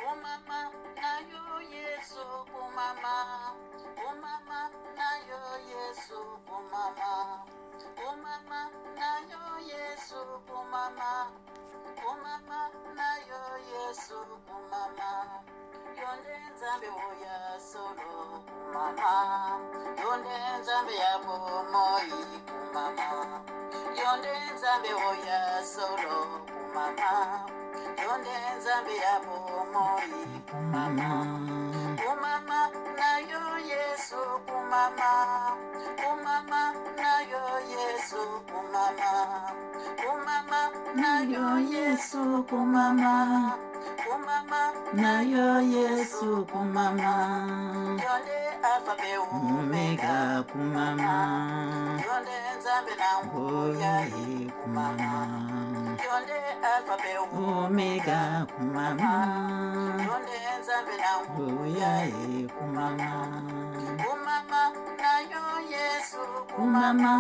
Umama nayo Yesu umama. Umama nayo Yesu umama. Umama nayo Yesu umama. Umama nayo Yesu umama. Yonde nzambe oya solo umama. Yonde nzambe yabo moi umama. Yonde nzambe oya solo umama. Yonde nzambe yabo moi umama. Umama nayo Yesu umama. Umama nayo Yesu umama. Umama nayo Yesu umama. Umama nayo Yesu umama. Yonde alpha be omega kumama. Yonde nzambe nangu ya kumama. Yonde alpha be omega kumama. Yonde nzambe nangu ya kumama. Kumama nayo Yesu kumama.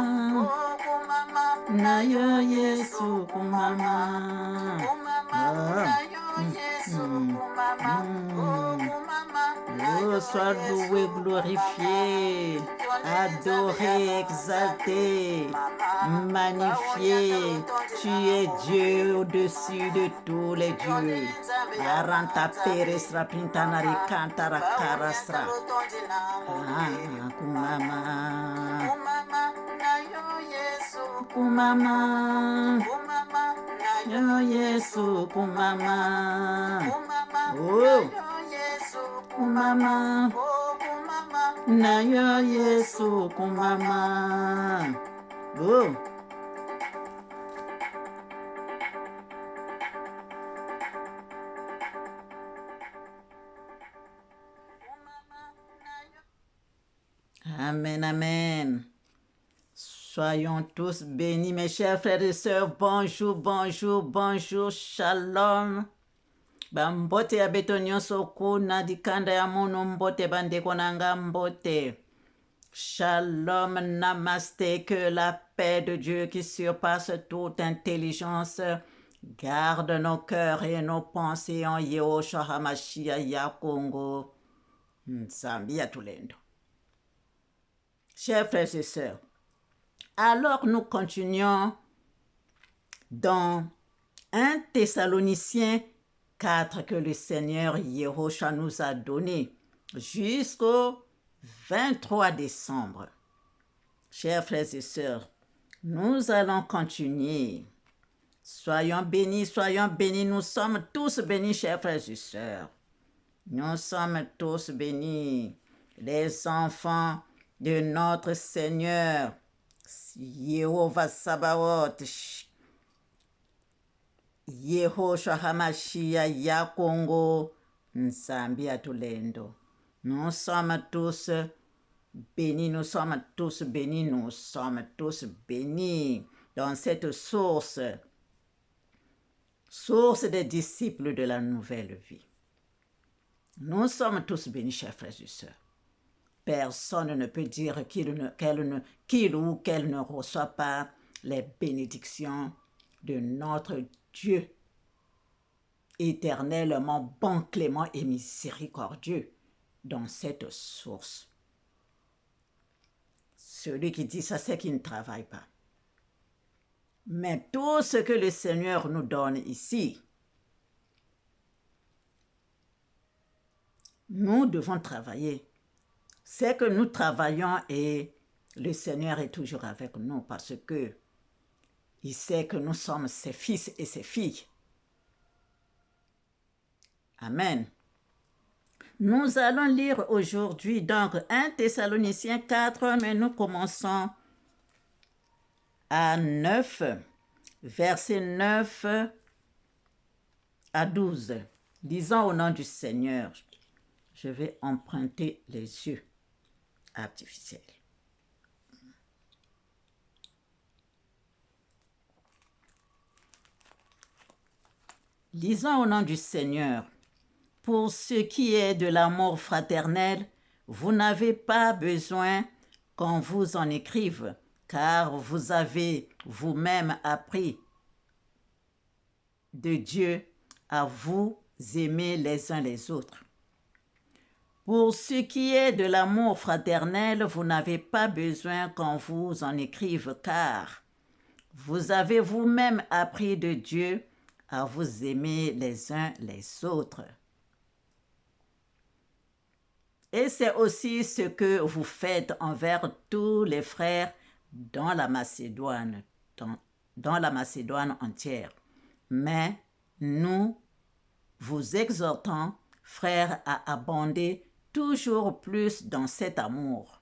Oh kumama nayo Yesu kumama. Kumama nayo Yesu kumama. Oh kumama nayo Oh, sois loué, glorifié, adoré, exalté, magnifié. Tu es Dieu au-dessus de tous les dieux. Aranta perestra pintanari cantara carastra. Ah, kumama. kumama nayo Yesu Kumama. kumama nayo Yo Yesu kumama. kumama Oh, nayo Yesu kumama. oh kumama Na yo Yesu kumama. Oh. Amen, amen. Soyons tous bénis, mes chers frères et sœurs. Bonjour, bonjour, bonjour, shalom. Bambote ya beto nyonso kuna dikanda ya munu mbote bandeko nanga mbote. Shalom, namaste, que la paix de Dieu qui surpasse toute intelligence garde nos cœurs et nos pensées en Yehoshua HaMashiach Yakongo. Nzambi ya tulendo. Chers frères et sœurs, alors nous continuons dans 1 Thessaloniciens 4 que le Seigneur Yehoshua nous a donné jusqu'au 23 décembre. Chers frères et sœurs, nous allons continuer. Soyons bénis, nous sommes tous bénis, chers frères et sœurs. Nous sommes tous bénis, les enfants de notre Seigneur, Yehovah Sabaoth, Yehoshua HaMashiach Yakongo, Nzambi Atulendo. Nous sommes tous bénis, nous sommes tous bénis, nous sommes tous bénis dans cette source des disciples de la nouvelle vie. Nous sommes tous bénis, chers frères et sœurs. Personne ne peut dire qu'il ou qu'elle ne reçoit pas les bénédictions de notre Dieu, éternellement bon, clément et miséricordieux dans cette source. Celui qui dit ça, c'est qu'il ne travaille pas. Mais tout ce que le Seigneur nous donne ici, nous devons travailler. C'est que nous travaillons et le Seigneur est toujours avec nous parce que il sait que nous sommes ses fils et ses filles. Amen. Nous allons lire aujourd'hui donc 1 Thessaloniciens 4, mais nous commençons à 9, versets 9 à 12. Lisons au nom du Seigneur. Je vais emprunter les yeux artificiels. Lisons au nom du Seigneur. Pour ce qui est de l'amour fraternel, vous n'avez pas besoin qu'on vous en écrive, car vous avez vous-même appris de Dieu à vous aimer les uns les autres. Pour ce qui est de l'amour fraternel, vous n'avez pas besoin qu'on vous en écrive, car vous avez vous-même appris de Dieu à vous aimer les uns les autres. Et c'est aussi ce que vous faites envers tous les frères dans la Macédoine, dans la Macédoine entière. Mais nous vous exhortons, frères, à abonder toujours plus dans cet amour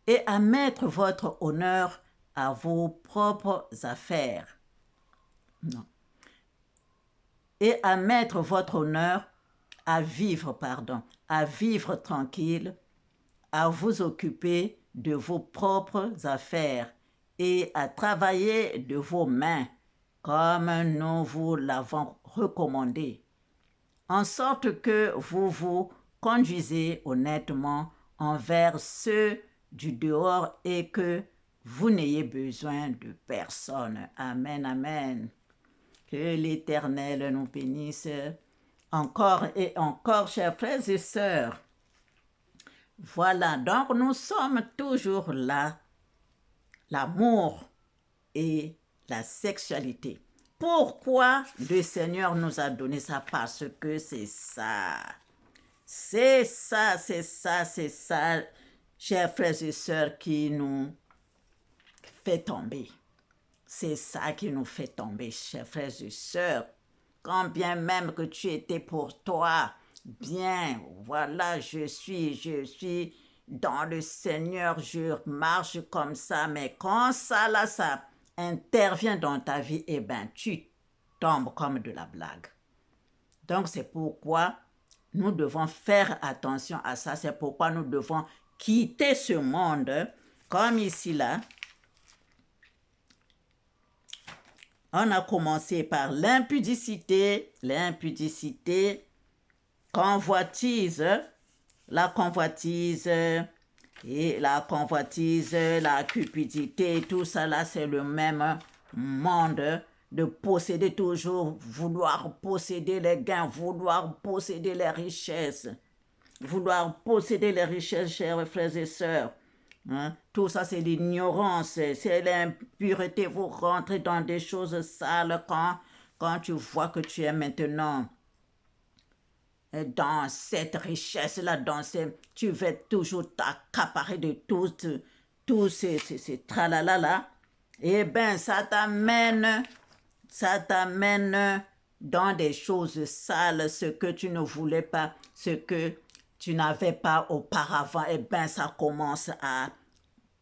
et à mettre votre honneur à vos propres affaires. Non. Et à mettre votre honneur à vivre tranquille, à vous occuper de vos propres affaires et à travailler de vos mains comme nous vous l'avons recommandé, en sorte que vous vous conduisez honnêtement envers ceux du dehors et que vous n'ayez besoin de personne. Amen, amen. Que l'Éternel nous bénisse encore et encore, chers frères et sœurs. Voilà, donc nous sommes toujours là, l'amour et la sexualité. Pourquoi le Seigneur nous a donné ça? Parce que c'est ça. C'est ça, chers frères et sœurs, qui nous fait tomber. C'est ça qui nous fait tomber, chers frères et sœurs. Quand bien même que tu étais pour toi, bien, voilà, je suis dans le Seigneur, je marche comme ça, mais quand ça, là, ça intervient dans ta vie, eh bien, tu tombes comme de la blague. Donc, c'est pourquoi nous devons faire attention à ça. C'est pourquoi nous devons quitter ce monde, comme ici, là. On a commencé par l'impudicité, convoitise, la convoitise, et la convoitise, la cupidité, tout ça là, c'est le même monde de posséder toujours, vouloir posséder les gains, vouloir posséder les richesses, chers frères et sœurs. Hein? Tout ça, c'est l'ignorance, c'est l'impureté. Vous rentrez dans des choses sales quand tu vois que tu es maintenant dans cette richesse-là, tu veux toujours t'accaparer de tous ces tralala-là. Eh bien, ça t'amène dans des choses sales, ce que tu ne voulais pas, ce que tu n'avais pas auparavant. Eh bien, ça commence à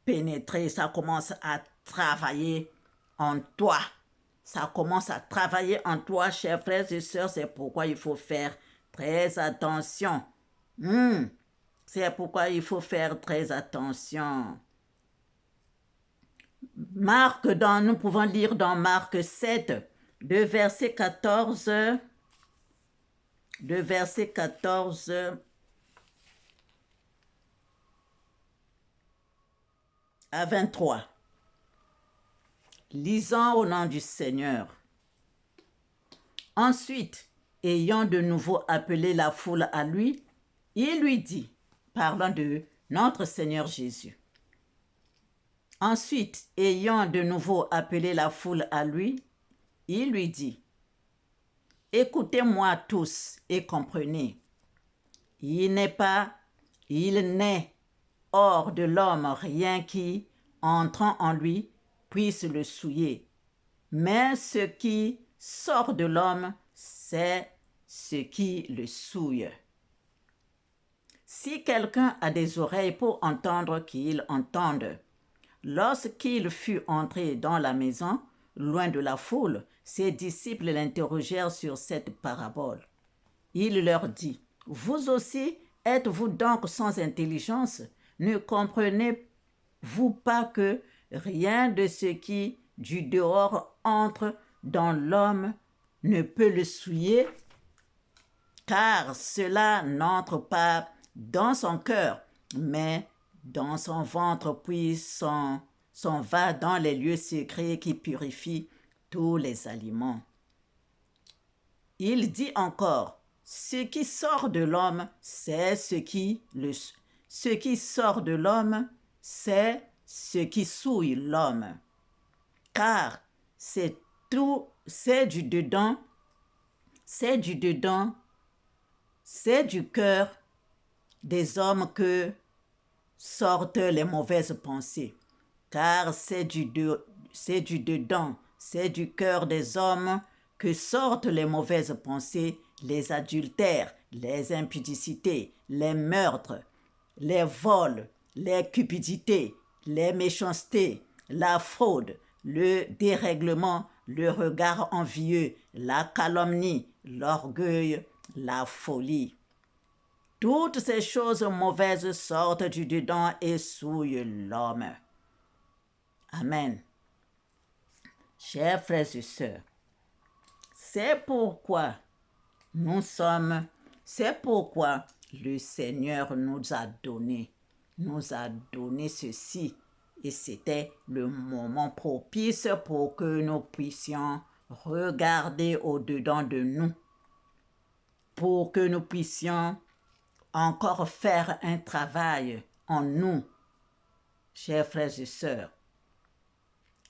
pénétrer, ça commence à travailler en toi. Ça commence à travailler en toi, chers frères et sœurs. C'est pourquoi il faut faire très attention. C'est pourquoi il faut faire très attention. Nous pouvons lire dans Marc 7, de verset 14 à 23. Lisons au nom du Seigneur. Ensuite, ayant de nouveau appelé la foule à lui, il lui dit, parlant de notre Seigneur Jésus. Ensuite, ayant de nouveau appelé la foule à lui, il lui dit, écoutez-moi tous et comprenez, il n'est hors de l'homme rien qui, entrant en lui, puisse le souiller. Mais ce qui sort de l'homme, c'est ce qui le souille. Si quelqu'un a des oreilles pour entendre, qu'il entende. Lorsqu'il fut entré dans la maison, loin de la foule, ses disciples l'interrogèrent sur cette parabole. Il leur dit, « Vous aussi, êtes-vous donc sans intelligence? Ne comprenez-vous pas que rien de ce qui du dehors entre dans l'homme ne peut le souiller? Car cela n'entre pas dans son cœur, mais dans son ventre, puis son va dans les lieux secrets qui purifient tous les aliments. Il dit encore, ce qui sort de l'homme, c'est ce qui sort de l'homme, c'est ce qui souille l'homme. Car c'est du dedans, c'est du cœur des hommes que sortent les mauvaises pensées. Car c'est du dedans, c'est du cœur des hommes que sortent les mauvaises pensées, les adultères, les impudicités, les meurtres, les vols, les cupidités, les méchancetés, la fraude, le dérèglement, le regard envieux, la calomnie, l'orgueil, la folie. Toutes ces choses mauvaises sortent du dedans et souillent l'homme. Amen. Chers frères et sœurs, c'est pourquoi le Seigneur nous a donné ceci. Et c'était le moment propice pour que nous puissions regarder au-dedans de nous, pour que nous puissions encore faire un travail en nous, chers frères et sœurs.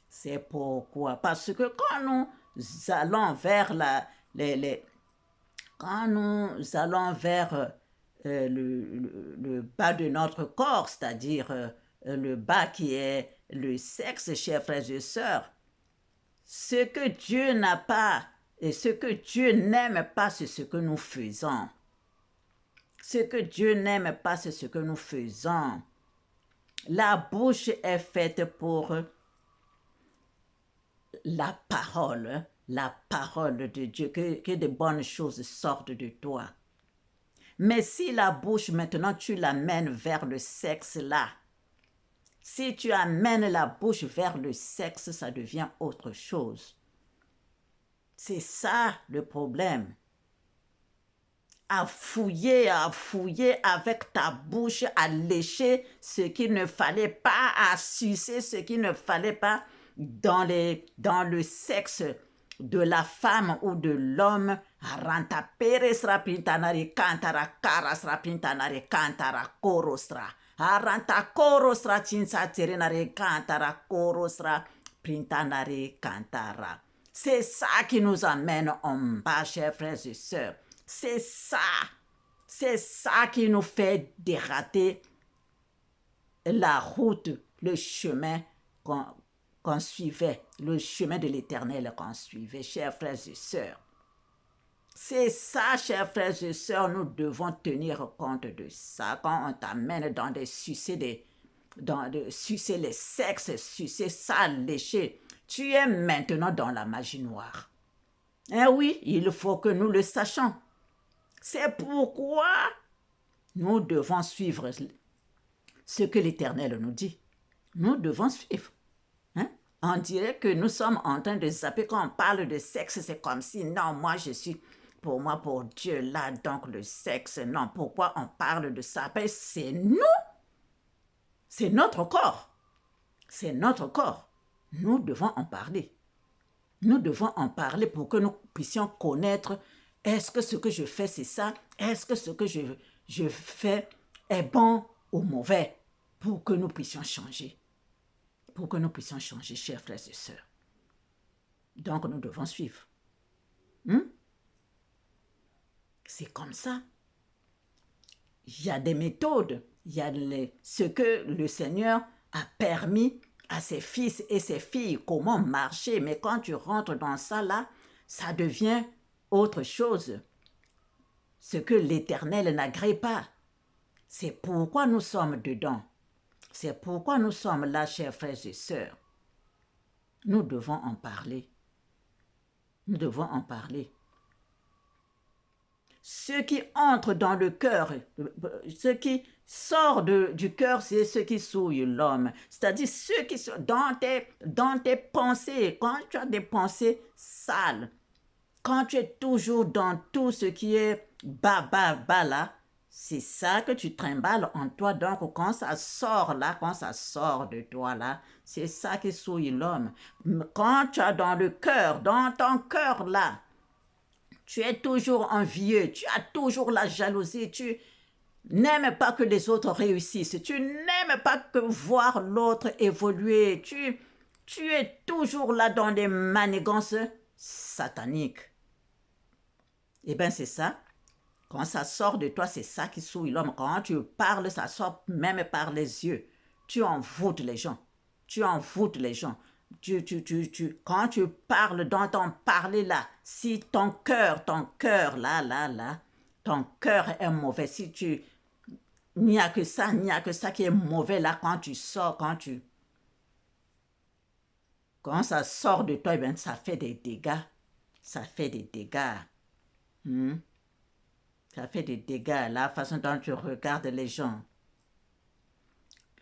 C'est pourquoi, parce que quand nous allons vers le bas de notre corps, c'est-à-dire le bas qui est le sexe, chers frères et sœurs, ce que Dieu n'a pas et ce que Dieu n'aime pas, c'est ce que nous faisons. Ce que Dieu n'aime pas, c'est ce que nous faisons. La bouche est faite pour la parole de Dieu, que de bonnes choses sortent de toi. Mais si la bouche, maintenant, tu l'amènes vers le sexe là, si tu amènes la bouche vers le sexe, ça devient autre chose. C'est ça le problème. À fouiller avec ta bouche, à lécher ce qu'il ne fallait pas, à sucer ce qu'il ne fallait pas dans le sexe de la femme ou de l'homme. Aranta peresra pintanari kantara karasra pintanari kantara korosra. Aranta korosra chinsa terenari kantara korosra pintanari kantara. C'est ça qui nous amène en bas, chers frères et sœurs. C'est ça qui nous fait dérater la route, le chemin qu'on suivait, le chemin de l'Éternel qu'on suivait, chers frères et sœurs. C'est ça, chers frères et sœurs, nous devons tenir compte de ça. Quand on t'amène dans de sucer les sexes, sucer ça, lécher, tu es maintenant dans la magie noire. Eh oui, il faut que nous le sachions. C'est pourquoi nous devons suivre ce que l'Éternel nous dit. Nous devons suivre. On dirait que nous sommes en train de zapper. Quand on parle de sexe, c'est comme si, non, pour Dieu, là, donc le sexe, non, pourquoi on parle de ça? Ben, c'est nous. C'est notre corps. C'est notre corps. Nous devons en parler. Nous devons en parler pour que nous puissions connaître, est-ce que ce que je fais, c'est ça? Est-ce que ce que je fais est bon ou mauvais? Pour que nous puissions changer. Pour que nous puissions changer, chers frères et sœurs. Donc, nous devons suivre. C'est comme ça. Il y a des méthodes. Il y a ce que le Seigneur a permis à ses fils et ses filles, comment marcher. Mais quand tu rentres dans ça, là, ça devient autre chose. Ce que l'Éternel n'agrée pas. C'est pourquoi nous sommes dedans. C'est pourquoi nous sommes là, chers frères et sœurs. Nous devons en parler. Nous devons en parler. Ce qui entre dans le cœur, ce qui sort du cœur, c'est ce qui souille l'homme. C'est-à-dire ce qui sont dans tes pensées. Quand tu as des pensées sales, quand tu es toujours dans tout ce qui est bas là, C'est ça que tu trimbales en toi. Donc, quand ça sort là, quand ça sort de toi là, c'est ça qui souille l'homme. Quand tu as dans le cœur, dans ton cœur là, tu es toujours envieux, tu as toujours la jalousie, tu n'aimes pas que les autres réussissent, tu n'aimes pas que voir l'autre évoluer, tu es toujours là dans des manigances sataniques. Eh bien, c'est ça. Quand ça sort de toi, c'est ça qui souille l'homme. Quand tu parles, ça sort même par les yeux. Tu envoûtes les gens. Tu envoûtes les gens. Quand tu parles dans ton parler là, si ton cœur là, ton cœur est mauvais, si tu... Il n'y a que ça qui est mauvais là quand tu sors, quand ça sort de toi, eh bien, ça fait des dégâts. Ça fait des dégâts. Ça fait des dégâts. La façon dont tu regardes les gens.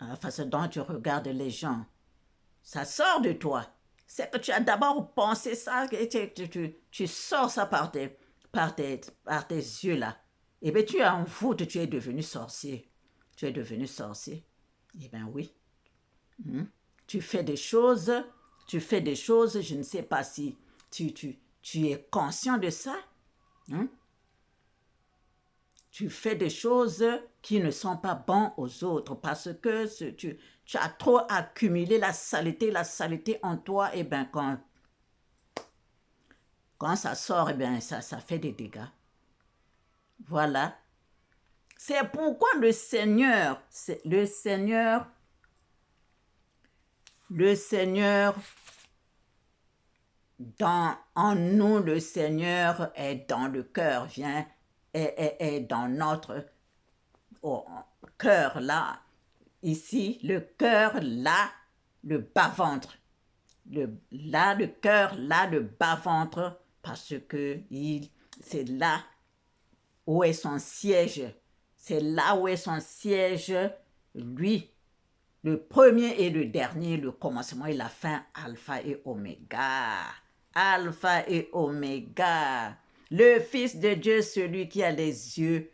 La façon dont tu regardes les gens. Ça sort de toi. C'est que tu as d'abord pensé ça et tu sors ça par tes yeux là. Eh bien, tu es en foot, tu es devenu sorcier. Tu es devenu sorcier. Eh bien, oui. Tu fais des choses, je ne sais pas si tu es conscient de ça. Tu fais des choses qui ne sont pas bonnes aux autres parce que tu as trop accumulé la saleté en toi. Et bien, quand ça sort, eh bien, ça fait des dégâts. Voilà. C'est pourquoi le Seigneur, en nous, le Seigneur est dans le cœur, est dans notre cœur là, ici, le cœur là, le bas-ventre. Le cœur là, le bas-ventre, parce que c'est là où est son siège. C'est là où est son siège, lui, le premier et le dernier, le commencement et la fin, alpha et oméga. Alpha et oméga. Le Fils de Dieu, celui qui a les yeux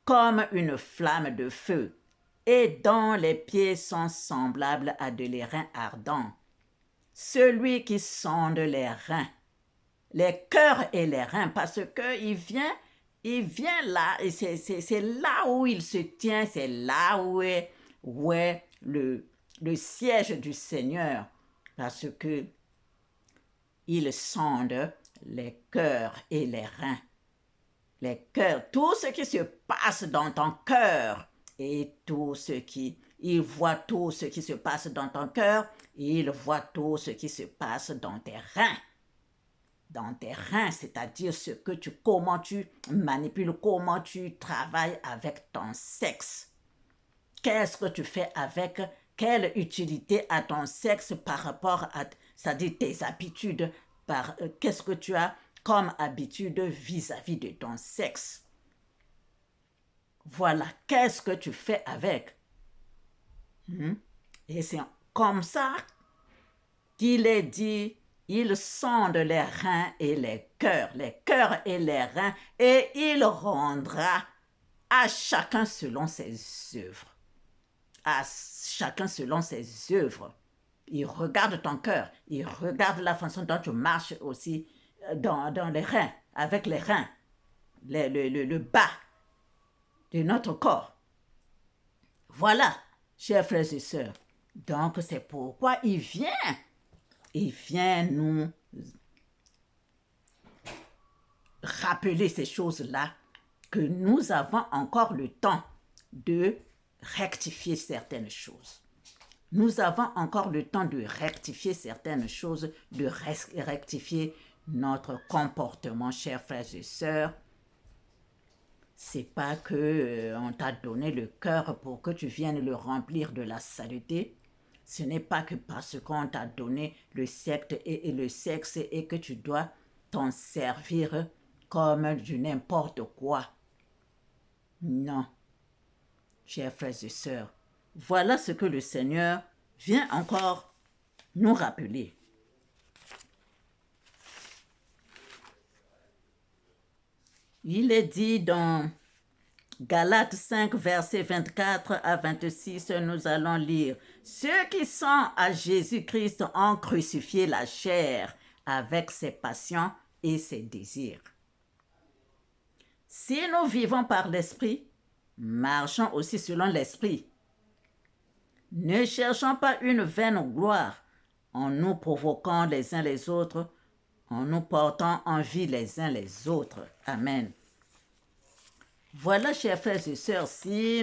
comme une flamme de feu et dont les pieds sont semblables à de reins ardents. Celui qui sonde les reins, les cœurs et les reins, parce qu'il vient là, et c'est là où il se tient, c'est là où est le siège du Seigneur, parce que il sonde les cœurs et les reins. Les cœurs, tout ce qui se passe dans ton cœur et il voit tout ce qui se passe dans ton cœur, il voit tout ce qui se passe dans tes reins. Dans tes reins, c'est-à-dire comment tu manipules, comment tu travailles avec ton sexe. Qu'est-ce que tu fais avec, quelle utilité a ton sexe par rapport à, c'est-à-dire tes habitudes, qu'est-ce que tu as comme habitude vis-à-vis de ton sexe. Voilà, qu'est-ce que tu fais avec. Et c'est comme ça qu'il est dit, il sonde les reins et les cœurs et les reins, et il rendra à chacun selon ses œuvres. À chacun selon ses œuvres. Il regarde ton cœur, il regarde la façon dont tu marches aussi dans les reins, avec les reins, le bas de notre corps. Voilà, chers frères et sœurs. Donc, c'est pourquoi il vient nous rappeler ces choses-là, que nous avons encore le temps de rectifier certaines choses. Nous avons encore le temps de rectifier certaines choses, de rectifier notre comportement, chers frères et sœurs. C'est pas que on t'a donné le cœur pour que tu viennes le remplir de la saleté. Ce n'est pas que parce qu'on t'a donné le sexe et que tu dois t'en servir comme du n'importe quoi. Non, chers frères et sœurs, voilà ce que le Seigneur vient encore nous rappeler. Il est dit dans Galates 5, versets 24 à 26, nous allons lire. Ceux qui sont à Jésus-Christ ont crucifié la chair avec ses passions et ses désirs. Si nous vivons par l'Esprit, marchons aussi selon l'Esprit. Ne cherchons pas une vaine gloire en nous provoquant les uns les autres, en nous portant envie les uns les autres. Amen. Voilà, chers frères et sœurs, si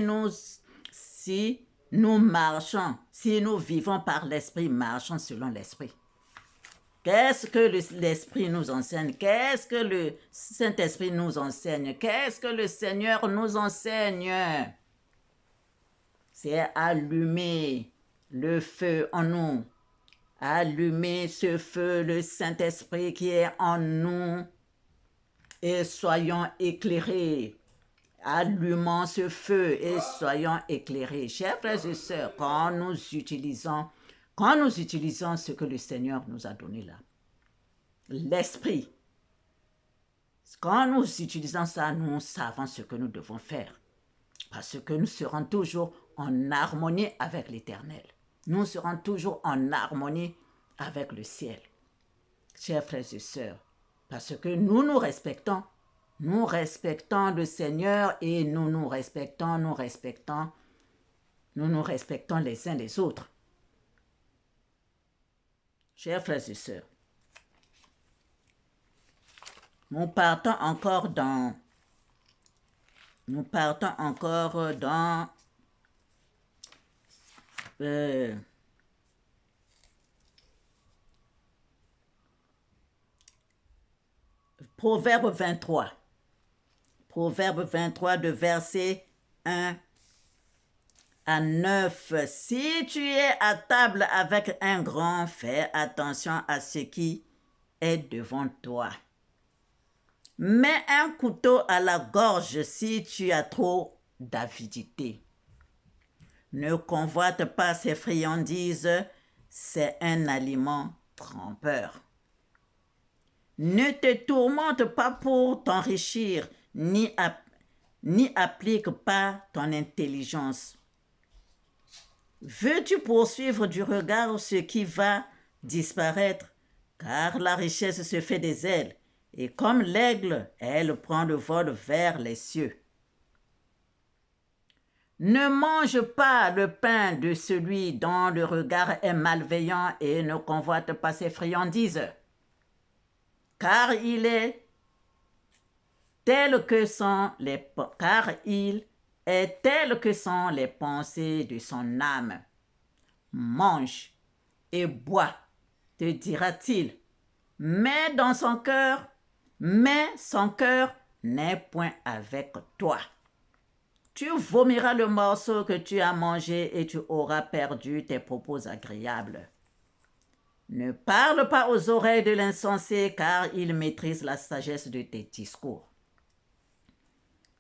nous marchons, si nous vivons par l'Esprit, marchons selon l'Esprit. Qu'est-ce que l'Esprit nous enseigne? Qu'est-ce que le Saint-Esprit nous enseigne? Qu'est-ce que le Seigneur nous enseigne? C'est allumer le feu en nous. Allumer ce feu, le Saint-Esprit qui est en nous, et soyons éclairés. Allumons ce feu et soyons éclairés. Chers frères et sœurs, quand nous utilisons ce que le Seigneur nous a donné là, l'Esprit, quand nous utilisons ça, nous savons ce que nous devons faire. Parce que nous serons toujours en harmonie avec l'Éternel. Nous serons toujours en harmonie avec le ciel. Chers frères et sœurs, parce que nous respectons le Seigneur et nous respectons les uns les autres. Chers frères et sœurs, nous partons encore dans Proverbe 23. Proverbe 23 de versets 1 à 9. Si tu es à table avec un grand, fais attention à ce qui est devant toi. Mets un couteau à la gorge si tu as trop d'avidité. Ne convoite pas ces friandises, c'est un aliment trompeur. Ne te tourmente pas pour t'enrichir, ni applique pas ton intelligence. Veux-tu poursuivre du regard ce qui va disparaître, car la richesse se fait des ailes, et comme l'aigle, elle prend le vol vers les cieux. Ne mange pas le pain de celui dont le regard est malveillant et ne convoite pas ses friandises, car il est tel que sont les pensées de son âme. Mange et bois, te dira-t-il, mais son cœur n'est point avec toi. Tu vomiras le morceau que tu as mangé et tu auras perdu tes propos agréables. Ne parle pas aux oreilles de l'insensé, car il maîtrise la sagesse de tes discours.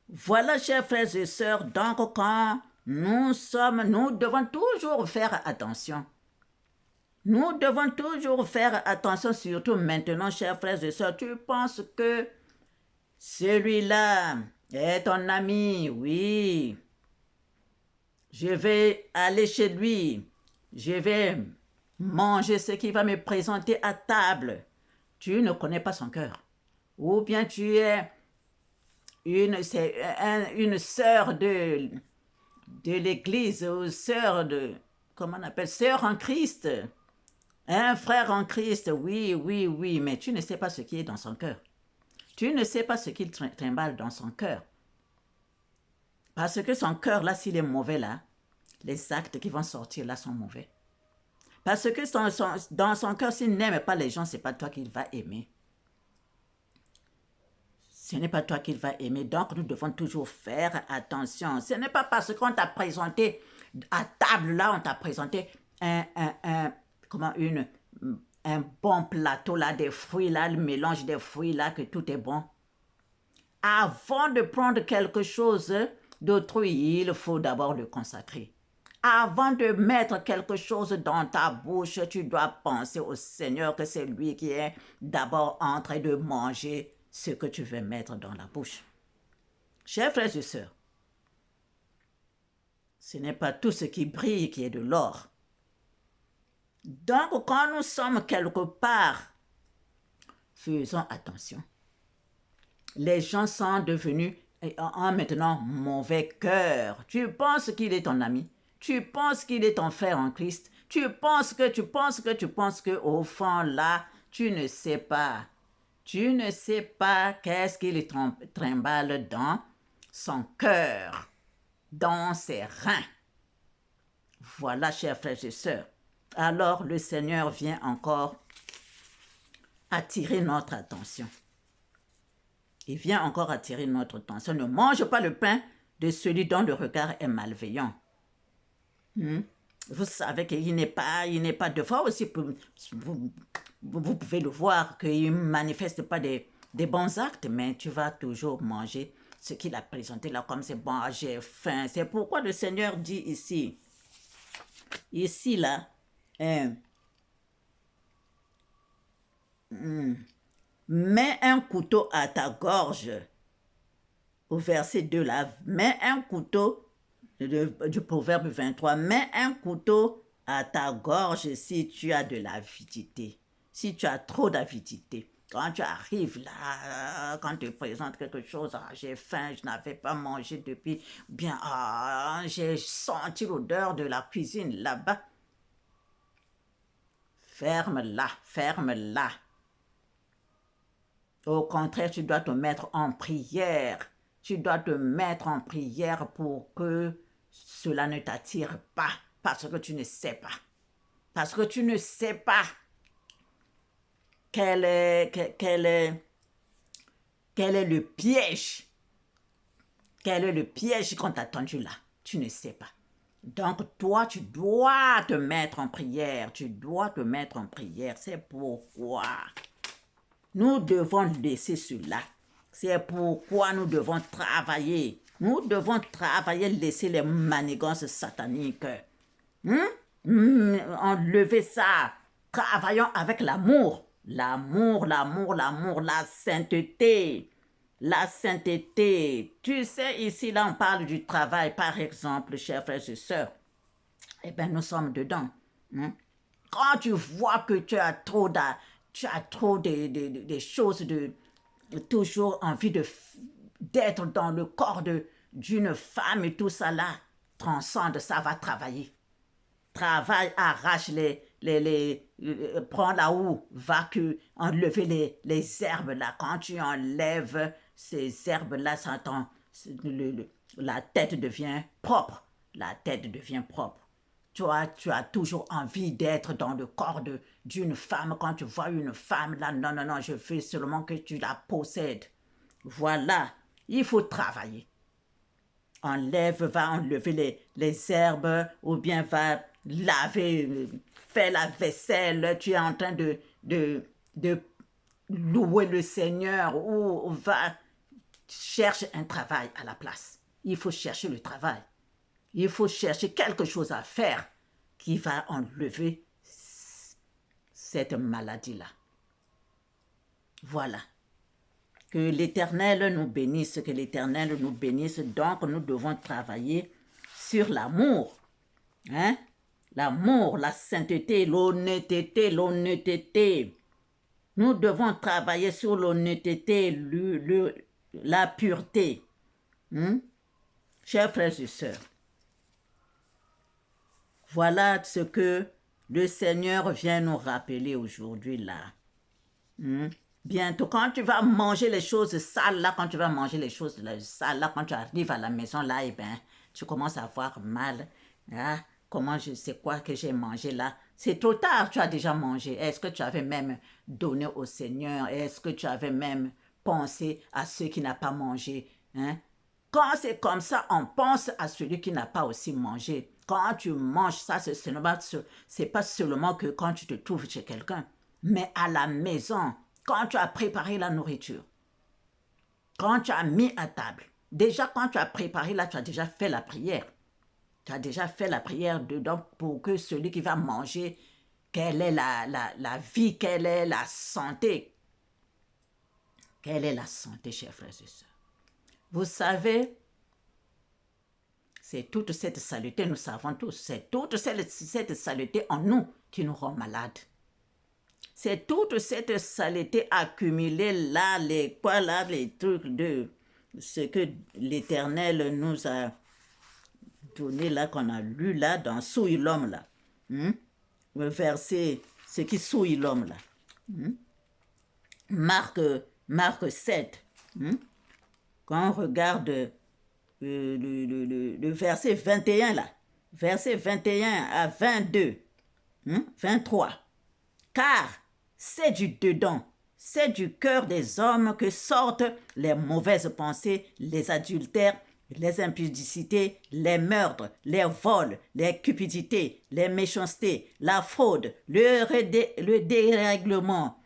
Voilà, chers frères et sœurs, donc quand nous devons toujours faire attention. Nous devons toujours faire attention, surtout maintenant, chers frères et sœurs. Tu penses que celui-là est ton ami, oui. Je vais aller chez lui. Je vais manger ce qu'il va me présenter à table. Tu ne connais pas son cœur. Ou bien tu es une sœur de l'église, ou sœur sœur en Christ. Un frère en Christ, oui, mais tu ne sais pas ce qui est dans son cœur. Tu ne sais pas ce qu'il trimballe dans son cœur. Parce que son cœur, là, s'il est mauvais, là, les actes qui vont sortir, là, sont mauvais. Parce que dans son cœur, s'il n'aime pas les gens, ce n'est pas toi qu'il va aimer. Ce n'est pas toi qu'il va aimer. Donc, nous devons toujours faire attention. Ce n'est pas parce qu'on t'a présenté, à table, là, on t'a présenté un bon plateau, là, des fruits, là, le mélange des fruits, là, que tout est bon. Avant de prendre quelque chose d'autrui, il faut d'abord le consacrer. Avant de mettre quelque chose dans ta bouche, tu dois penser au Seigneur que c'est lui qui est d'abord en train de manger ce que tu veux mettre dans la bouche. Chers frères et sœurs, Ce n'est pas tout ce qui brille qui est de l'or. Donc, quand nous sommes quelque part, faisons attention. Les gens sont devenus, ont maintenant mauvais cœur. Tu penses qu'il est ton ami. Tu penses qu'il est ton frère en Christ. Tu penses que, au fond, là, tu ne sais pas. Tu ne sais pas qu'est-ce qu'il trimballe dans son cœur, dans ses reins. Voilà, chers frères et sœurs. Alors, le Seigneur vient encore attirer notre attention. Il vient encore attirer notre attention. Ne mange pas le pain de celui dont le regard est malveillant. Vous savez qu'il n'est pas de fois aussi, vous pouvez le voir, qu'il ne manifeste pas des bons actes, mais tu vas toujours manger ce qu'il a présenté là comme c'est bon, j'ai faim. C'est pourquoi le Seigneur dit ici là, mets un couteau à ta gorge. Au verset 2 là, mets un couteau, du proverbe 23, mets un couteau à ta gorge si tu as de l'avidité, si tu as trop d'avidité. Quand tu arrives là, quand tu présentes quelque chose, j'ai faim, je n'avais pas mangé depuis, bien, j'ai senti l'odeur de la cuisine là-bas. Ferme-la, ferme-la. Au contraire, tu dois te mettre en prière. Tu dois te mettre en prière pour que cela ne t'attire pas, parce que tu ne sais pas. Parce que tu ne sais pas quel est le piège. Quel est le piège qu'on t'a tendu là? Tu ne sais pas. Donc, toi, tu dois te mettre en prière. Tu dois te mettre en prière. C'est pourquoi nous devons laisser cela. C'est pourquoi nous devons travailler. Nous devons travailler, laisser les manigances sataniques. Enlever ça. Travaillons avec l'amour. L'amour, la sainteté. La sainteté. Tu sais, ici, là, on parle du travail, par exemple, chers frères et sœurs. Eh bien, nous sommes dedans. Quand tu vois que tu as trop de choses, toujours envie d'être dans le corps d'une femme et tout ça là, transcende, ça va travailler. Travaille, arrache prends la houe, va enlever les herbes là. Quand tu enlèves ces herbes là, la tête devient propre. La tête devient propre. Tu as toujours envie d'être dans le corps d'une femme. Quand tu vois une femme, là, non, je veux seulement que tu la possèdes. Voilà, il faut travailler. Va enlever les herbes, ou bien va laver, faire la vaisselle. Tu es en train de louer le Seigneur, ou va chercher un travail à la place. Il faut chercher le travail. Il faut chercher quelque chose à faire qui va enlever cette maladie-là. Voilà. Que l'Éternel nous bénisse, que l'Éternel nous bénisse. Donc, nous devons travailler sur l'amour. L'amour, la sainteté, l'honnêteté. Nous devons travailler sur l'honnêteté, la pureté. Chers frères et sœurs, voilà ce que le Seigneur vient nous rappeler aujourd'hui là. Bientôt, quand tu vas manger les choses sales là, quand tu arrives à la maison là, tu commences à avoir mal. Comment je sais quoi que j'ai mangé là? C'est trop tard, tu as déjà mangé. Est-ce que tu avais même donné au Seigneur? Est-ce que tu avais même pensé à ceux qui n'ont pas mangé? Quand c'est comme ça, on pense à celui qui n'a pas aussi mangé. Quand tu manges ça, c'est pas seulement que quand tu te trouves chez quelqu'un, mais à la maison, quand tu as préparé la nourriture, quand tu as mis à table. Déjà, quand tu as préparé là, tu as déjà fait la prière. Tu as déjà fait la prière dedans pour que celui qui va manger, quelle est la vie, quelle est la santé. Quelle est la santé, chers frères et sœurs? Vous savez, C'est toute cette saleté, nous savons tous, c'est toute cette saleté en nous qui nous rend malades. C'est toute cette saleté accumulée là, les trucs de ce que l'Éternel nous a donné là, qu'on a lu là, dans Souille l'homme là. Le verset, ce qui souille l'homme là. Marc 7. Quand on regarde le verset 21 là, verset 21 à 22, 23. Car c'est du dedans, c'est du cœur des hommes que sortent les mauvaises pensées, les adultères, les impudicités, les meurtres, les vols, les cupidités, les méchancetés, la fraude, le dérèglement,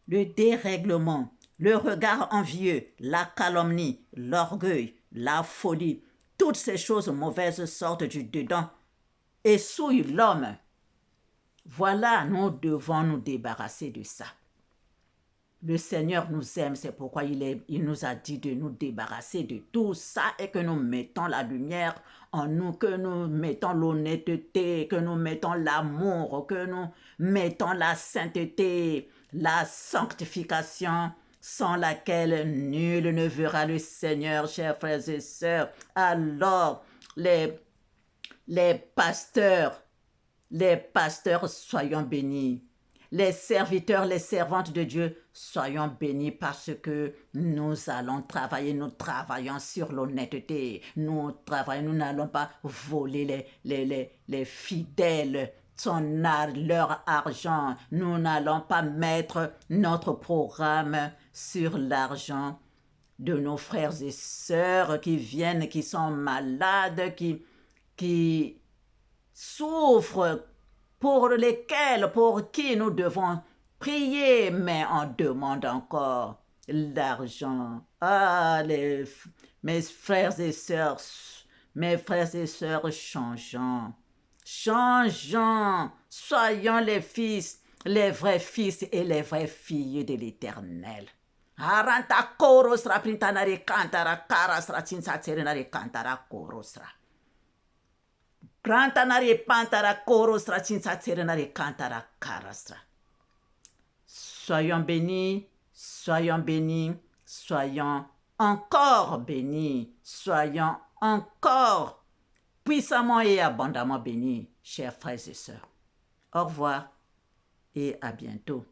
le regard envieux, la calomnie, l'orgueil, la folie. Toutes ces choses mauvaises sortent du dedans et souillent l'homme. Voilà, nous devons nous débarrasser de ça. Le Seigneur nous aime, c'est pourquoi il nous a dit de nous débarrasser de tout ça et que nous mettons la lumière en nous, que nous mettons l'honnêteté, que nous mettons l'amour, que nous mettons la sainteté, la sanctification, sans laquelle nul ne verra le Seigneur, chers frères et sœurs. Alors, les pasteurs, soyons bénis. Les serviteurs, les servantes de Dieu, soyons bénis parce que nous allons travailler, nous travaillons sur l'honnêteté. Nous n'allons pas voler les fidèles, leur argent. Nous n'allons pas mettre notre programme sur l'argent de nos frères et sœurs qui viennent, qui sont malades, qui souffrent, pour qui nous devons prier, mais on demande encore l'argent. Ah, mes frères et sœurs, changeons. Soyons les fils, les vrais fils et les vraies filles de l'Éternel. Aranta korosra printanare kantara karasra tinsatserenare kantara korosra. Prantanare pantara korosra tinsatserenare kantara karasra. Soyons bénis, soyons bénis, soyons encore bénis, soyons encore puissamment et abondamment bénis, chers frères et sœurs. Au revoir et à bientôt.